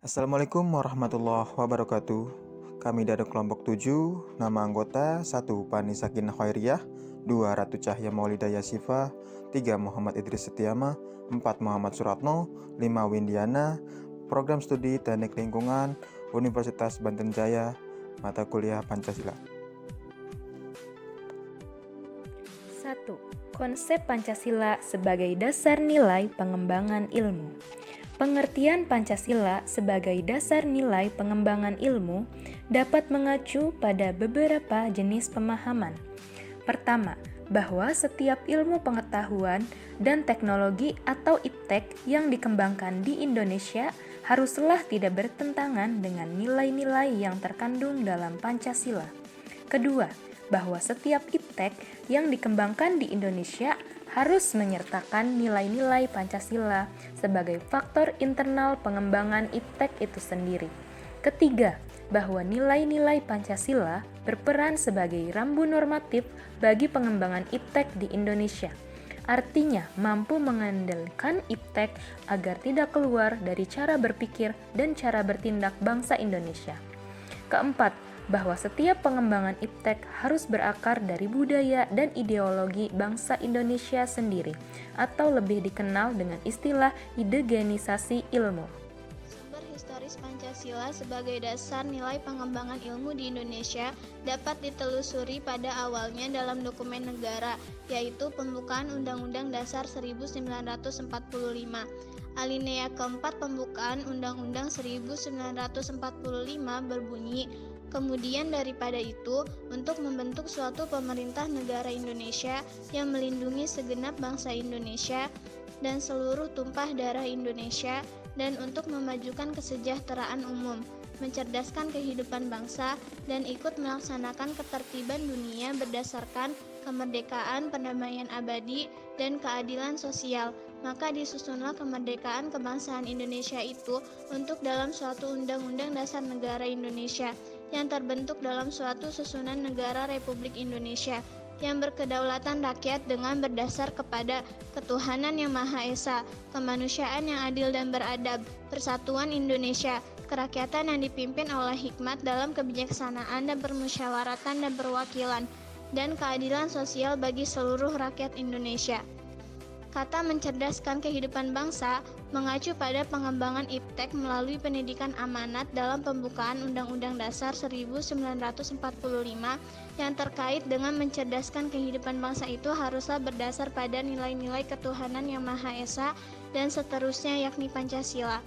Assalamualaikum warahmatullahi wabarakatuh. Kami dari kelompok 7, nama anggota 1 Pani Sakinah Khairiyah, 2 Ratu Cahya Maulida Yasifa, 3 Muhammad Idris Setiama, 4 Muhammad Suratno, 5 Windiana, Program Studi Teknik Lingkungan, Universitas Banten Jaya, mata kuliah Pancasila. 1. Konsep Pancasila sebagai dasar nilai pengembangan ilmu. Pengertian Pancasila sebagai dasar nilai pengembangan ilmu dapat mengacu pada beberapa jenis pemahaman. Pertama, bahwa setiap ilmu pengetahuan dan teknologi atau iptek yang dikembangkan di Indonesia haruslah tidak bertentangan dengan nilai-nilai yang terkandung dalam Pancasila. Kedua, bahwa setiap iptek yang dikembangkan di Indonesia harus menyertakan nilai-nilai Pancasila sebagai faktor internal pengembangan iptek itu sendiri. Ketiga, bahwa nilai-nilai Pancasila berperan sebagai rambu normatif bagi pengembangan iptek di Indonesia. Artinya, mampu mengendalikan iptek agar tidak keluar dari cara berpikir dan cara bertindak bangsa Indonesia. Keempat, bahwa setiap pengembangan iptek harus berakar dari budaya dan ideologi bangsa Indonesia sendiri, atau lebih dikenal dengan istilah indigenisasi ilmu. Sumber historis Pancasila sebagai dasar nilai pengembangan ilmu di Indonesia dapat ditelusuri pada awalnya dalam dokumen negara, yaitu pembukaan Undang-Undang Dasar 1945. Alinea keempat pembukaan Undang-Undang 1945 berbunyi, kemudian daripada itu, untuk membentuk suatu pemerintah negara Indonesia yang melindungi segenap bangsa Indonesia dan seluruh tumpah darah Indonesia, dan untuk memajukan kesejahteraan umum, mencerdaskan kehidupan bangsa, dan ikut melaksanakan ketertiban dunia berdasarkan kemerdekaan, perdamaian abadi, dan keadilan sosial. Maka disusunlah kemerdekaan kebangsaan Indonesia itu untuk dalam suatu Undang-Undang Dasar Negara Indonesia yang terbentuk dalam suatu susunan negara Republik Indonesia yang berkedaulatan rakyat dengan berdasar kepada ketuhanan yang Maha Esa, kemanusiaan yang adil dan beradab, persatuan Indonesia, kerakyatan yang dipimpin oleh hikmat dalam kebijaksanaan dan permusyawaratan dan perwakilan, dan keadilan sosial bagi seluruh rakyat Indonesia. Kata mencerdaskan kehidupan bangsa mengacu pada pengembangan iptek melalui pendidikan amanat dalam pembukaan Undang-Undang Dasar 1945 yang terkait dengan mencerdaskan kehidupan bangsa itu haruslah berdasar pada nilai-nilai ketuhanan yang Maha Esa dan seterusnya, yakni Pancasila.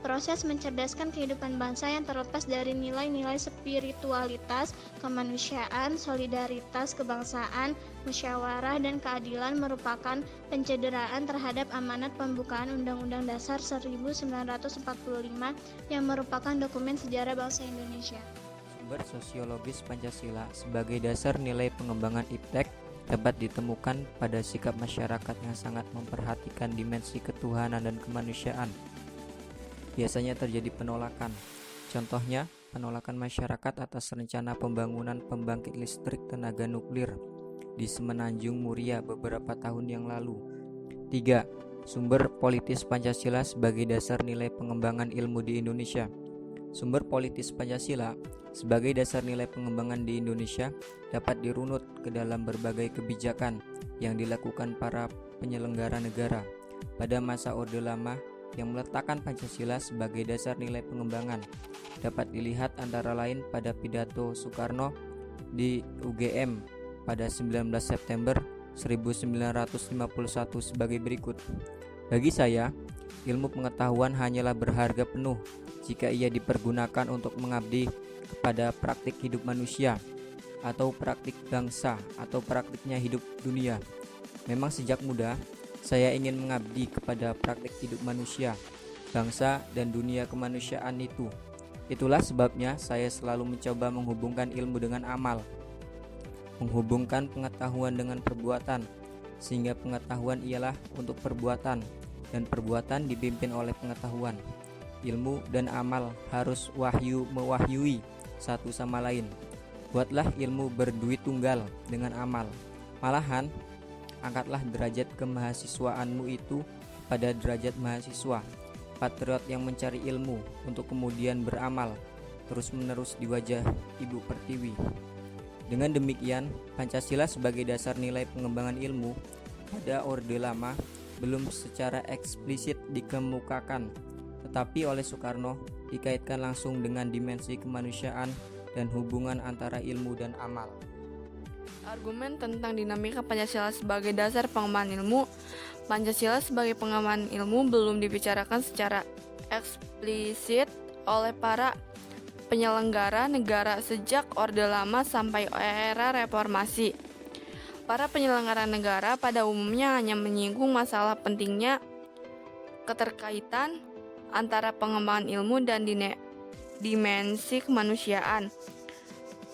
Proses mencerdaskan kehidupan bangsa yang terlepas dari nilai-nilai spiritualitas, kemanusiaan, solidaritas, kebangsaan, musyawarah, dan keadilan merupakan pencederaan terhadap amanat pembukaan Undang-Undang Dasar 1945 yang merupakan dokumen sejarah bangsa Indonesia. Sumber sosiologis Pancasila sebagai dasar nilai pengembangan iptek dapat ditemukan pada sikap masyarakat yang sangat memperhatikan dimensi ketuhanan dan kemanusiaan. Biasanya terjadi penolakan. Contohnya, penolakan masyarakat atas rencana pembangunan pembangkit listrik tenaga nuklir di Semenanjung Muria beberapa tahun yang lalu. 3. Sumber politis Pancasila sebagai dasar nilai pengembangan ilmu di Indonesia. Sumber politis Pancasila sebagai dasar nilai pengembangan di Indonesia dapat dirunut ke dalam berbagai kebijakan yang dilakukan para penyelenggara negara pada masa Orde Lama yang meletakkan Pancasila sebagai dasar nilai pengembangan. Dapat dilihat antara lain pada pidato Soekarno di UGM pada 19 September 1951 sebagai berikut. Bagi saya, ilmu pengetahuan hanyalah berharga penuh jika ia dipergunakan untuk mengabdi kepada praktik hidup manusia atau praktik bangsa atau praktiknya hidup dunia. Memang sejak muda saya ingin mengabdi kepada praktik hidup manusia, bangsa, dan dunia kemanusiaan itu. Itulah sebabnya saya selalu mencoba menghubungkan ilmu dengan amal, menghubungkan pengetahuan dengan perbuatan, sehingga pengetahuan ialah untuk perbuatan, dan perbuatan dipimpin oleh pengetahuan. Ilmu dan amal harus mewahyui satu sama lain. Buatlah ilmu berduit tunggal dengan amal. Malahan, angkatlah derajat kemahasiswaanmu itu pada derajat mahasiswa, patriot yang mencari ilmu untuk kemudian beramal terus-menerus di wajah Ibu Pertiwi. Dengan demikian, Pancasila sebagai dasar nilai pengembangan ilmu pada Orde Lama belum secara eksplisit dikemukakan, tetapi oleh Soekarno dikaitkan langsung dengan dimensi kemanusiaan dan hubungan antara ilmu dan amal. Argumen tentang dinamika Pancasila sebagai dasar pengembangan ilmu. Pancasila sebagai pengembangan ilmu belum dibicarakan secara eksplisit oleh para penyelenggara negara sejak Orde Lama sampai era Reformasi. Para penyelenggara negara pada umumnya hanya menyinggung masalah pentingnya keterkaitan antara pengembangan ilmu dan dimensi kemanusiaan,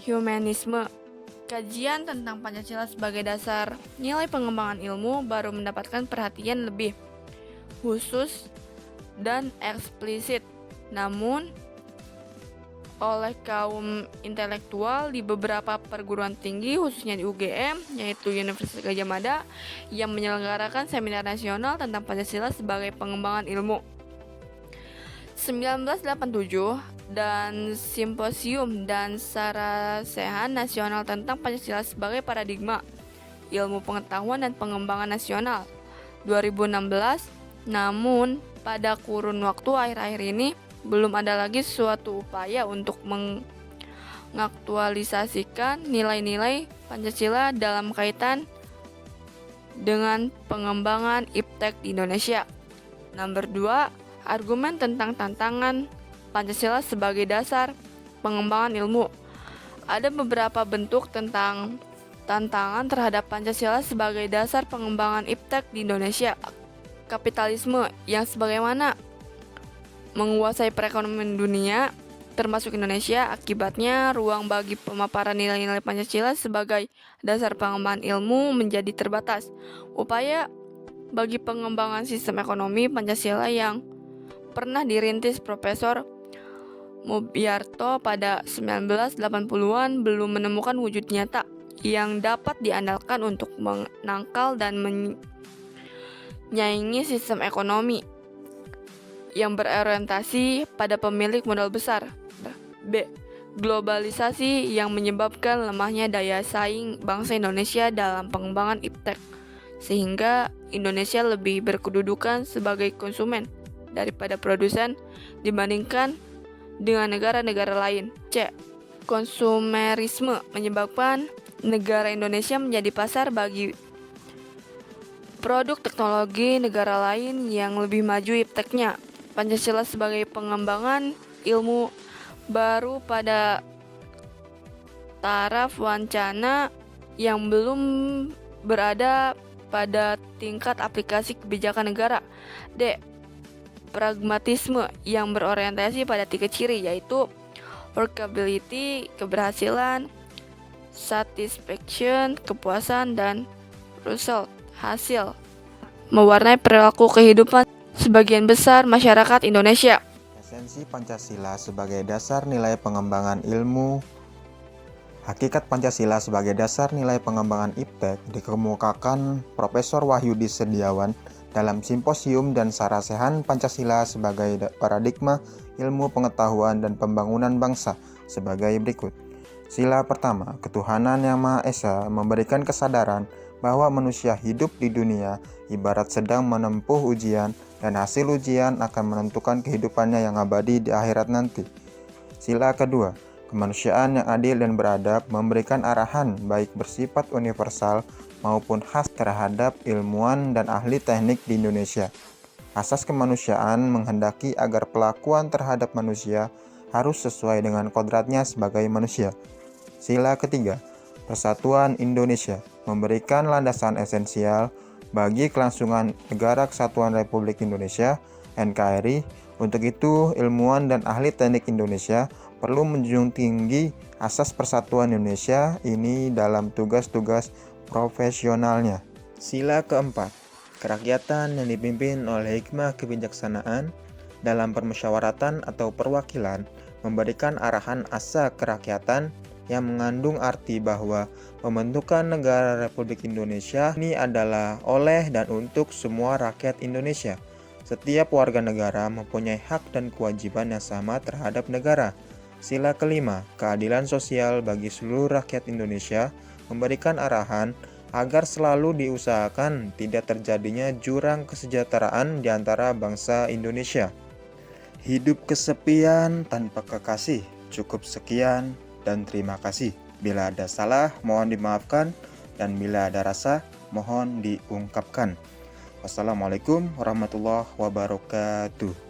humanisme. Kajian tentang Pancasila sebagai dasar nilai pengembangan ilmu baru mendapatkan perhatian lebih khusus dan eksplisit. Namun, oleh kaum intelektual di beberapa perguruan tinggi, khususnya di UGM, yaitu Universitas Gadjah Mada, yang menyelenggarakan seminar nasional tentang Pancasila sebagai pengembangan ilmu. 1987 dan Simposium dan Sarasehan Nasional tentang Pancasila sebagai Paradigma Ilmu Pengetahuan dan Pengembangan Nasional 2016. Namun, pada kurun waktu akhir-akhir ini belum ada lagi suatu upaya untuk mengaktualisasikan nilai-nilai Pancasila dalam kaitan dengan pengembangan iptek di Indonesia. Nomor 2, argumen tentang tantangan Pancasila sebagai dasar pengembangan ilmu. Ada beberapa bentuk tentang tantangan terhadap Pancasila sebagai dasar pengembangan iptek di Indonesia. Kapitalisme yang sebagaimana menguasai perekonomian dunia, termasuk Indonesia. Akibatnya, ruang bagi pemaparan nilai-nilai Pancasila sebagai dasar pengembangan ilmu menjadi terbatas. Upaya bagi pengembangan sistem ekonomi Pancasila yang pernah dirintis Profesor Mubyarto pada 1980-an belum menemukan wujud nyata yang dapat diandalkan untuk menangkal dan menyaingi sistem ekonomi yang berorientasi pada pemilik modal besar. B. Globalisasi yang menyebabkan lemahnya daya saing bangsa Indonesia dalam pengembangan iptek, sehingga Indonesia lebih berkedudukan sebagai konsumen daripada produsen dibandingkan dengan negara-negara lain. C. Konsumerisme menyebabkan negara Indonesia menjadi pasar bagi produk teknologi negara lain yang lebih maju ipteknya. Pancasila sebagai pengembangan ilmu baru pada taraf wacana yang belum berada pada tingkat aplikasi kebijakan negara. D. Pragmatisme yang berorientasi pada 3 ciri, yaitu workability, keberhasilan, satisfaction, kepuasan, dan result, hasil, mewarnai perilaku kehidupan sebagian besar masyarakat Indonesia. Esensi Pancasila sebagai dasar nilai pengembangan ilmu. Hakikat Pancasila sebagai dasar nilai pengembangan iptek dikemukakan Profesor Wahyudi Setiawan dalam Simposium dan Sarasehan Pancasila sebagai Paradigma Ilmu Pengetahuan dan Pembangunan Bangsa sebagai berikut. Sila pertama, ketuhanan yang Maha Esa memberikan kesadaran bahwa manusia hidup di dunia ibarat sedang menempuh ujian dan hasil ujian akan menentukan kehidupannya yang abadi di akhirat nanti. Sila kedua, kemanusiaan yang adil dan beradab memberikan arahan baik bersifat universal maupun khas terhadap ilmuwan dan ahli teknik di Indonesia. Asas kemanusiaan menghendaki agar pelakuan terhadap manusia harus sesuai dengan kodratnya sebagai manusia. Sila ketiga, Persatuan Indonesia memberikan landasan esensial bagi kelangsungan Negara Kesatuan Republik Indonesia (NKRI). Untuk itu, ilmuwan dan ahli teknik Indonesia perlu menjunjung tinggi asas persatuan Indonesia ini dalam tugas-tugas profesionalnya. Sila keempat, kerakyatan yang dipimpin oleh hikmah kebijaksanaan dalam permusyawaratan atau perwakilan memberikan arahan asa kerakyatan yang mengandung arti bahwa pembentukan negara Republik Indonesia ini adalah oleh dan untuk semua rakyat Indonesia. Setiap warga negara mempunyai hak dan kewajiban yang sama terhadap negara. Sila kelima, keadilan sosial bagi seluruh rakyat Indonesia, memberikan arahan agar selalu diusahakan tidak terjadinya jurang kesejahteraan di antara bangsa Indonesia. Hidup kesepian tanpa kekasih. Cukup sekian dan terima kasih. Bila ada salah, mohon dimaafkan, dan bila ada rasa, mohon diungkapkan. Wassalamualaikum warahmatullahi wabarakatuh.